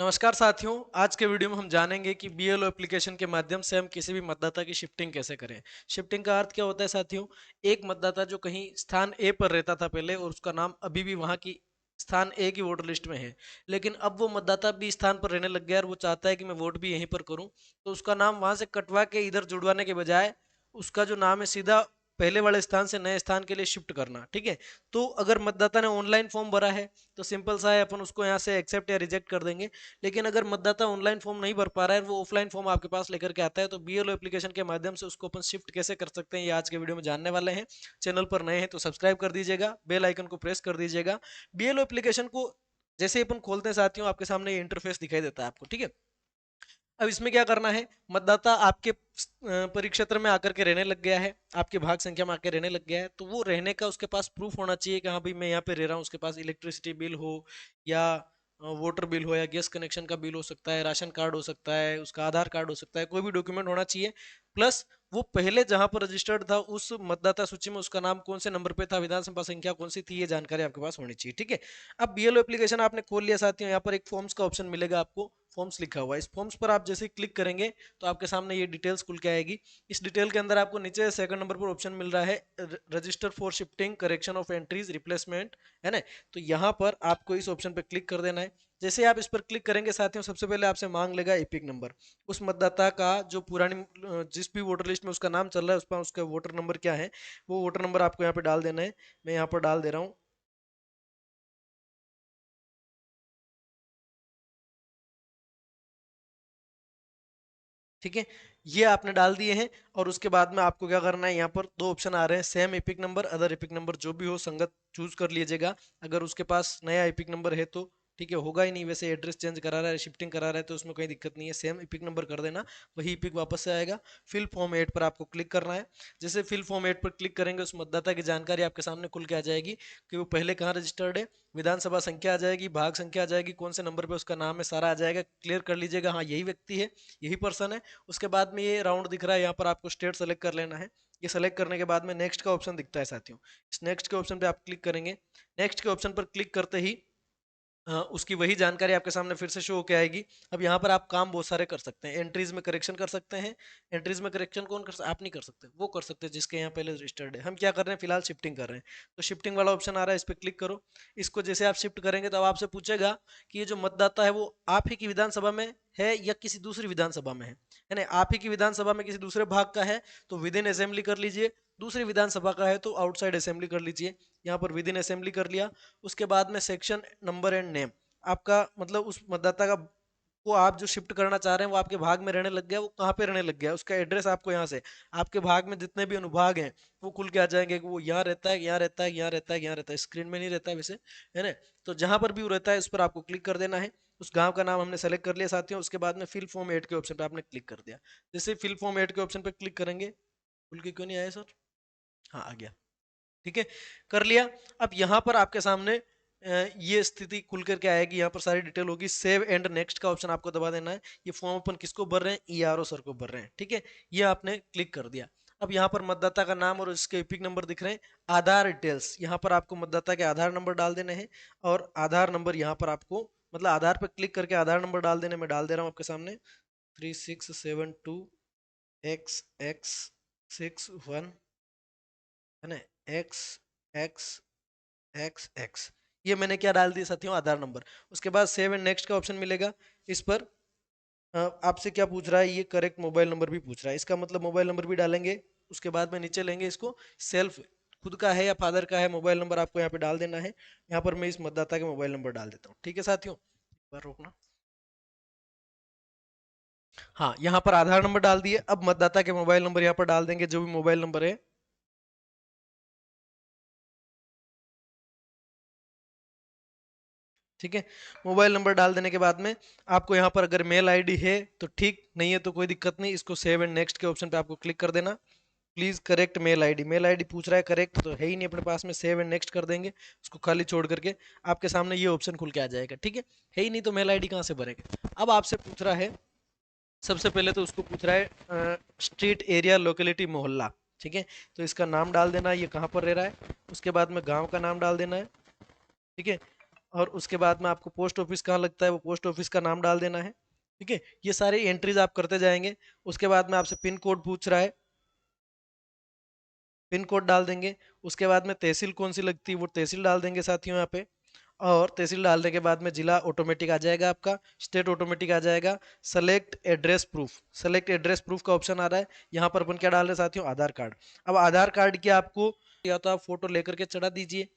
नमस्कार साथियों। आज के वीडियो में हम जानेंगे कि बीएलओ एप्लीकेशन के माध्यम से हम किसी भी मतदाता की शिफ्टिंग कैसे करें। शिफ्टिंग का अर्थ क्या होता है साथियों? एक मतदाता जो कहीं स्थान ए पर रहता था पहले और उसका नाम अभी भी वहां की स्थान ए की वोटर लिस्ट में है, लेकिन अब वो मतदाता बी स्थान पर रहने लग गया और वो चाहता है कि मैं वोट भी यहीं पर करूं, तो उसका नाम वहां से कटवा के इधर जुड़वाने के बजाय उसका जो नाम है सीधा पहले वाले स्थान से नए स्थान के लिए शिफ्ट करना। ठीक है। तो अगर मतदाता ने ऑनलाइन फॉर्म भरा है तो सिंपल सा है, अपन उसको यहाँ से एक्सेप्ट या रिजेक्ट कर देंगे। लेकिन अगर मतदाता ऑनलाइन फॉर्म नहीं भर पा रहा है, वो ऑफलाइन फॉर्म आपके पास लेकर के आता है, तो बीएलओ एप्लीकेशन के माध्यम से उसको अपन शिफ्ट कैसे कर सकते हैं, ये आज के वीडियो में जानने वाले हैं। चैनल पर नए हैं तो सब्सक्राइब कर दीजिएगा, बेल आइकन को प्रेस कर दीजिएगा। बीएलओ एप्लीकेशन को जैसे ही अपन खोलते हैं साथियों, आपके सामने ये इंटरफेस दिखाई देता है आपको। ठीक है। अब इसमें क्या करना है, मतदाता आपके परिक्षेत्र में आकर के रहने लग गया है, आपके भाग संख्या में आकर रहने लग गया है, तो वो रहने का उसके पास प्रूफ होना चाहिए कि हाँ भाई मैं यहाँ पे रह रहा हूँ। उसके पास इलेक्ट्रिसिटी बिल हो या वोटर बिल हो या गैस कनेक्शन का बिल हो सकता है, राशन कार्ड हो सकता है, उसका आधार कार्ड हो सकता है, कोई भी डॉक्यूमेंट होना चाहिए। प्लस वो पहले जहां पर रजिस्टर्ड था उस मतदाता सूची में उसका नाम कौन से नंबर पे था, विधानसभा संख्या कौन सी थी, ये जानकारी आपके पास होनी चाहिए। ठीक है। अब बीएलओ एप्लीकेशन आपने खोल लिया साथियों, यहाँ पर एक फॉर्म्स का ऑप्शन मिलेगा आपको, फॉर्म्स लिखा हुआ है। इस फॉर्म्स पर आप जैसे क्लिक करेंगे तो आपके सामने ये डिटेल्स खुल के आएगी। इस डिटेल के अंदर आपको नीचे सेकंड नंबर पर ऑप्शन मिल रहा है register for shifting correction of entries replacement, है ना। तो यहाँ पर आपको इस ऑप्शन पर क्लिक कर देना है। जैसे आप इस पर क्लिक करेंगे साथियों, सबसे पहले आपसे मांग लेगा एपिक नंबर। उस मतदाता का जो पुरानी जिस भी वोटर लिस्ट में उसका नाम चल रहा है उस पर उसका वोटर नंबर क्या है, वो वोटर नंबर आपको यहाँ पे डाल देना है। मैं यहाँ पर डाल दे रहा हूँ। ठीक है। ये आपने डाल दिए हैं और उसके बाद में आपको क्या करना है, यहाँ पर दो ऑप्शन आ रहे हैं, same epic number, other epic number, जो भी हो संगत चूज कर लीजिएगा। अगर उसके पास नया एपिक नंबर है तो ठीक है, होगा ही नहीं। वैसे एड्रेस चेंज करा रहा है, शिफ्टिंग करा रहा है, तो उसमें कोई दिक्कत नहीं है। सेम एपिक नंबर कर देना, वही एपिक वापस से आएगा। फिल फॉर्म 8 पर आपको क्लिक करना है। जैसे फिल फॉर्म 8 पर क्लिक करेंगे उस मतदाता की जानकारी आपके सामने खुल के आ जाएगी कि वो पहले कहाँ रजिस्टर्ड है, विधानसभा संख्या आ जाएगी, भाग संख्या आ जाएगी, कौन से नंबर पे उसका नाम है, सारा आ जाएगा। क्लियर कर लीजिएगा, हाँ यही व्यक्ति है, यही पर्सन है। उसके बाद में ये राउंड दिख रहा है, यहाँ पर आपको स्टेट सेलेक्ट कर लेना है। ये सेलेक्ट करने के बाद में नेक्स्ट का ऑप्शन दिखता है साथियों, इस नेक्स्ट के ऑप्शन पे आप क्लिक करेंगे। नेक्स्ट के ऑप्शन पर क्लिक करते ही उसकी वही जानकारी आपके सामने फिर से शो होके आएगी। अब यहाँ पर आप काम बहुत सारे कर सकते हैं, एंट्रीज में करेक्शन कर सकते हैं। एंट्रीज में करेक्शन कौन कर सकते, आप नहीं कर सकते, वो कर सकते हैं जिसके यहाँ पहले रजिस्टर्ड है। हम क्या कर रहे हैं, फिलहाल शिफ्टिंग कर रहे हैं, तो शिफ्टिंग वाला ऑप्शन आ रहा है, इस पर क्लिक करो। इसको जैसे आप शिफ्ट करेंगे तो आपसे पूछेगा कि ये जो मतदाता है वो आप ही की विधानसभा में है या किसी दूसरी विधानसभा में है ना। आप ही की विधानसभा में किसी दूसरे भाग का है तो विद इन असेंबली कर लीजिए, दूसरी विधानसभा का है तो आउटसाइड असेंबली कर लीजिए। यहाँ पर विद इन असेंबली कर लिया। उसके बाद में सेक्शन नंबर एंड नेम, आपका मतलब उस मतदाता का वो आप जो शिफ्ट करना चाह रहे हैं वो आपके भाग में रहने लग गया, वो कहाँ पे रहने लग गया, उसका एड्रेस आपको यहाँ से आपके भाग में जितने भी अनुभाग हैं वो खुल के आ जाएंगे कि वो यहाँ रहता है, यहाँ रहता है, यहाँ रहता है, यहाँ रहता है। स्क्रीन में नहीं रहता है वैसे, है ना। तो जहां पर भी वो रहता है उस पर आपको क्लिक कर देना है। उस गांव का नाम हमने सेलेक्ट कर लिया साथियों। उसके बाद में फिल फॉर्म 8 के ऑप्शन पे आपने क्लिक कर दिया। जैसे फिल फॉर्म 8 के ऑप्शन पे क्लिक करेंगे, खुल के क्यों नहीं आया सर, हाँ आ गया। ठीक है, कर लिया। अब यहाँ पर आपके सामने ये स्थिति खुल करके आएगी, यहाँ पर सारी डिटेल होगी। सेव एंड नेक्स्ट का ऑप्शन आपको दबा देना है। ये फॉर्म अपन किसको भर रहे हैं, ईआरओ सर को भर रहे हैं। ठीक है, ये आपने क्लिक कर दिया। अब यहाँ पर मतदाता का नाम और इसके एपिक नंबर दिख रहे हैं। आधार डिटेल्स, यहाँ पर आपको मतदाता के आधार नंबर डाल देने हैं और आधार नंबर यहाँ पर आपको मतलब आधार पर क्लिक करके आधार नंबर डाल देने, मैं डाल दे रहा हूँ आपके सामने 3672XX61, है ना, एक्स एक्स एक्स एक्स। ये मैंने क्या डाल दिया साथियों, आधार नंबर। उसके बाद सेव एंड नेक्स्ट का ऑप्शन मिलेगा। इस पर आपसे क्या पूछ रहा है, ये करेक्ट मोबाइल नंबर भी पूछ रहा है, इसका मतलब मोबाइल नंबर भी डालेंगे। उसके बाद में नीचे लेंगे इसको, सेल्फ खुद का है या फादर का है मोबाइल नंबर आपको यहाँ पे डाल देना है। यहाँ पर मैं इस मतदाता के मोबाइल नंबर डाल देता हूँ। ठीक है साथियों, एक बार रोकना। हाँ, यहाँ पर आधार नंबर डाल दिए। अब मतदाता के मोबाइल नंबर यहाँ पर डाल देंगे, जो भी मोबाइल नंबर है। ठीक है, मोबाइल नंबर डाल देने के बाद में आपको यहाँ पर अगर मेल आईडी है तो ठीक, नहीं है तो कोई दिक्कत नहीं। इसको सेव एंड नेक्स्ट के ऑप्शन पे आपको क्लिक कर देना। Please correct mail ID, mail ID पूछ रहा है, करेक्ट तो है ही नहीं अपने पास में, सेव एंड नेक्स्ट कर देंगे। उसको खाली छोड़ करके आपके सामने ये ऑप्शन खुल के आ जाएगा। ठीक है ही नहीं तो मेल आईडी कहाँ से भरेंगे। अब आपसे पूछ रहा है, सबसे पहले तो उसको पूछ रहा है स्ट्रीट एरिया लोकेलिटी मोहल्ला। ठीक है, तो इसका नाम डाल देना, ये कहाँ पर रह रहा है। उसके बाद में गाँव का नाम डाल देना है। ठीक है, और उसके बाद में आपको पोस्ट ऑफिस कहाँ लगता है वो पोस्ट ऑफिस का नाम डाल देना है। ठीक है, ये सारी एंट्रीज आप करते जाएंगे। उसके बाद में आपसे पिन कोड पूछ रहा है, पिन कोड डाल देंगे। उसके बाद में तहसील कौन सी लगती है वो तहसील डाल देंगे साथियों यहाँ पे। और तहसील डालने के बाद में जिला ऑटोमेटिक आ जाएगा आपका, स्टेट ऑटोमेटिक आ जाएगा। Select address proof, select address proof का ऑप्शन आ रहा है। यहाँ पर अपन क्या डाल रहे हैं साथियों, आधार कार्ड। अब आधार कार्ड की आपको या तो आप फोटो लेकर के चढ़ा दीजिए,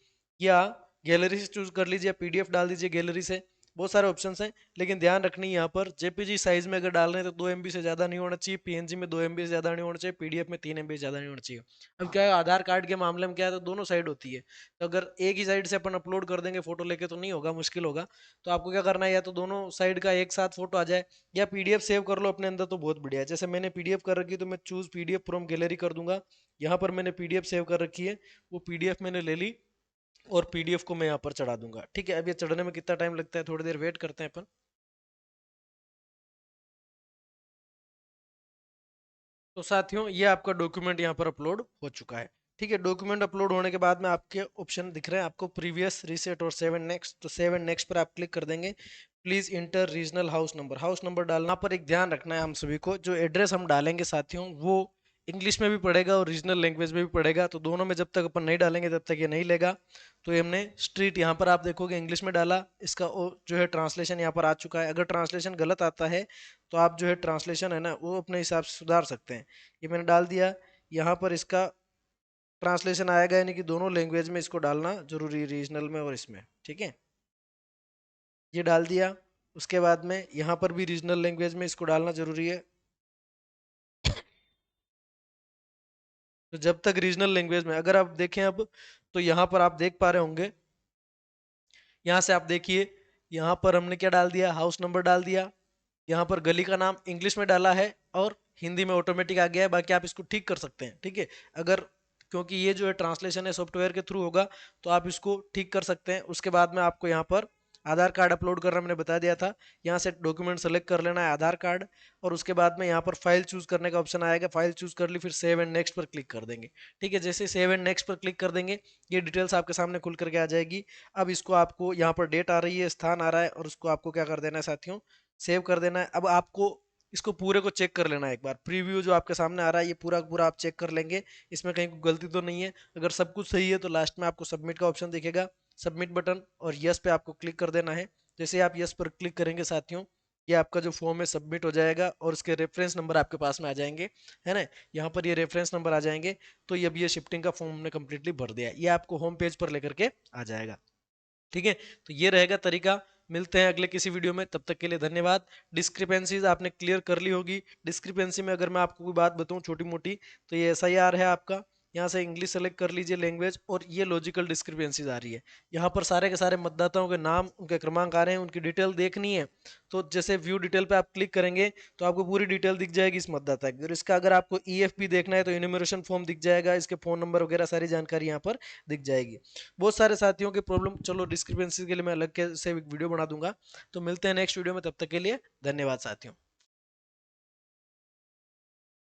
या गैलरी से चूज कर लीजिए, पीडीएफ डाल दीजिए गैलरी से। बहुत सारे ऑप्शंस हैं, लेकिन ध्यान रखनी है यहाँ पर जेपीजी साइज में अगर डाल रहे हैं तो 2 MB से ज्यादा नहीं होना चाहिए, पीएनजी में 2 MB से ज्यादा नहीं होना चाहिए, पीडीएफ में 3 MB से ज्यादा नहीं होना चाहिए। अब क्या है, आधार कार्ड के मामले में क्या है, तो दोनों साइड होती है। तो अगर एक ही साइड से अपन अपलोड कर देंगे फोटो लेके तो नहीं होगा, मुश्किल होगा। तो आपको क्या करना है, या तो दोनों साइड का एक साथ फोटो आ जाए, या पीडीएफ सेव कर लो अपने अंदर तो बहुत बढ़िया है। जैसे मैंने पीडीएफ कर रखी है तो मैं चूज पीडीएफ फ्रॉम गैलरी कर दूंगा। यहाँ पर मैंने पीडीएफ सेव कर रखी है, वो पीडीएफ मैंने ले ली और पीडीएफ को मैं यहाँ पर चढ़ा दूंगा। ठीक है, अब ये चढ़ने में कितना टाइम लगता है, थोड़ी देर वेट करते हैं अपन। तो साथियों ये आपका डॉक्यूमेंट यहाँ पर अपलोड हो चुका है। ठीक है, डॉक्यूमेंट अपलोड होने के बाद में आपके ऑप्शन दिख रहे हैं आपको, प्रीवियस, रीसेट और सेव एंड नेक्स्ट। तो सेव एंड नेक्स्ट पर आप क्लिक कर देंगे। Please inter regional house number, house number डालना पर एक ध्यान रखना है हम सभी को, जो एड्रेस हम डालेंगे साथियों वो इंग्लिश में भी पड़ेगा और रीजनल लैंग्वेज में भी पड़ेगा। तो दोनों में जब तक अपन नहीं डालेंगे तब तक ये नहीं लेगा। तो ये हमने स्ट्रीट यहाँ पर आप देखोगे इंग्लिश में डाला, इसका जो है ट्रांसलेशन यहाँ पर आ चुका है। अगर ट्रांसलेशन गलत आता है तो आप जो है ट्रांसलेशन है ना वो अपने हिसाब से सुधार सकते हैं। ये मैंने डाल दिया। यहाँ पर इसका ट्रांसलेशन आएगा, यानी कि दोनों लैंग्वेज में इसको डालना जरूरी है, रीजनल में और इसमें। ठीक है, ये डाल दिया। उसके बाद में यहाँ पर भी रीजनल लैंग्वेज में इसको डालना जरूरी है। तो जब तक रीजनल लैंग्वेज में, अगर आप देखें अब, तो यहाँ पर आप देख पा रहे होंगे, यहाँ से आप देखिए, यहाँ पर हमने क्या डाल दिया, हाउस नंबर डाल दिया। यहाँ पर गली का नाम इंग्लिश में डाला है और हिंदी में ऑटोमेटिक आ गया है। बाकी आप इसको ठीक कर सकते हैं। ठीक है, अगर, क्योंकि ये जो है ट्रांसलेशन है सॉफ्टवेयर के थ्रू होगा, तो आप इसको ठीक कर सकते हैं। उसके बाद में आपको यहाँ पर आधार कार्ड अपलोड करना मैंने बता दिया था। यहाँ से डॉक्यूमेंट सेलेक्ट कर लेना है आधार कार्ड, और उसके बाद में यहाँ पर फाइल चूज करने का ऑप्शन आएगा, फाइल चूज कर ली, फिर सेव एंड नेक्स्ट पर क्लिक कर देंगे। ठीक है, जैसे सेव एंड नेक्स्ट पर क्लिक कर देंगे ये डिटेल्स आपके सामने खुल करके आ जाएगी। अब इसको आपको यहाँ पर डेट आ रही है, स्थान आ रहा है, और उसको आपको क्या कर देना है साथियों, सेव कर देना है। अब आपको इसको पूरे को चेक कर लेना है एक बार, प्रीव्यू जो आपके सामने आ रहा है ये पूरा का पूरा आप चेक कर लेंगे, इसमें कहीं कोई गलती तो नहीं है। अगर सब कुछ सही है तो लास्ट में आपको सबमिट का ऑप्शन दिखेगा, सबमिट बटन, और यस पे आपको क्लिक कर देना है। जैसे आप यस पर क्लिक करेंगे साथियों, ये आपका जो फॉर्म है सबमिट हो जाएगा, और उसके रेफरेंस नंबर आपके पास में आ जाएंगे, है ना। यहाँ पर ये रेफरेंस नंबर आ जाएंगे। तो ये अब ये शिफ्टिंग का फॉर्म हमने कम्प्लीटली भर दिया है, ये आपको होम पेज पर लेकर के आ जाएगा। ठीक है, तो ये रहेगा तरीका। मिलते हैं अगले किसी वीडियो में, तब तक के लिए धन्यवाद। डिस्क्रिपेंसीज आपने क्लियर कर ली होगी। डिस्क्रिपेंसी में अगर मैं आपको कोई बात बताऊं छोटी मोटी, तो ये SIR है आपका, यहाँ से इंग्लिश सेलेक्ट कर लीजिए लैंग्वेज, और ये लॉजिकल डिस्क्रिपेंसीज आ रही है। यहाँ पर सारे के सारे मतदाताओं के नाम, उनके क्रमांक आ रहे हैं, उनकी डिटेल देखनी है। तो जैसे व्यू डिटेल पे आप क्लिक करेंगे तो आपको पूरी डिटेल दिख जाएगी इस मतदाता की, और इसका अगर आपको EFP देखना है तो इन्यूमरेशन फॉर्म दिख जाएगा, इसके फोन नंबर वगैरह सारी जानकारी यहाँ पर दिख जाएगी। बहुत सारे साथियों के प्रॉब्लम, चलो डिस्क्रिपेंसी के लिए मैं अलग से एक वीडियो बना दूंगा। तो मिलते हैं नेक्स्ट वीडियो में, तब तक के लिए धन्यवाद साथियों।